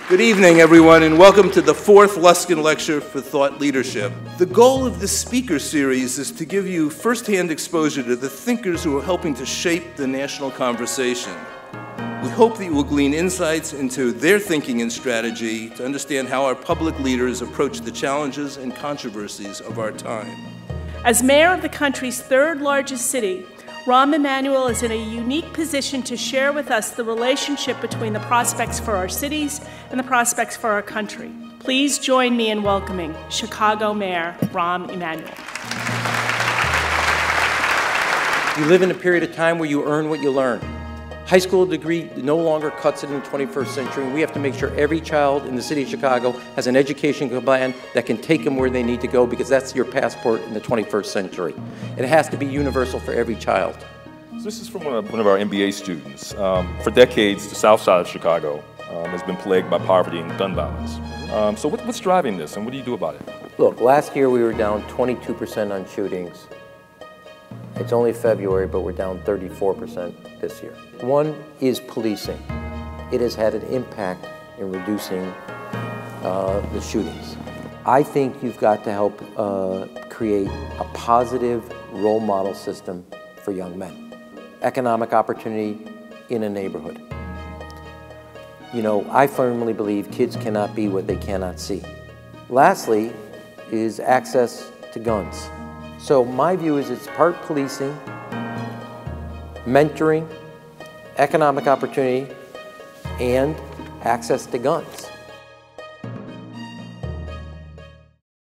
Good evening, everyone, and welcome to the fourth Luskin Lecture for Thought Leadership. The goal of this speaker series is to give you firsthand exposure to the thinkers who are helping to shape the national conversation. We hope that you will glean insights into their thinking and strategy to understand how our public leaders approach the challenges and controversies of our time. As mayor of the country's third largest city, Rahm Emanuel is in a unique position to share with us the relationship between the prospects for our cities and the prospects for our country. Please join me in welcoming Chicago Mayor Rahm Emanuel. You live in a period of time where you earn what you learn. High school degree no longer cuts it in the 21st century, and we have to make sure every child in the city of Chicago has an education plan that can take them where they need to go, because that's your passport in the 21st century. It has to be universal for every child. So this is from one of our MBA students. For decades, the south side of Chicago has been plagued by poverty and gun violence. So what's driving this, and what do you do about it? Look, last year we were down 22% on shootings. It's only February, but we're down 34% this year. One is policing. It has had an impact in reducing the shootings. I think you've got to help create a positive role model system for young men. Economic opportunity in a neighborhood. You know, I firmly believe kids cannot be what they cannot see. Lastly is access to guns. So my view is it's part policing, mentoring, economic opportunity, and access to guns.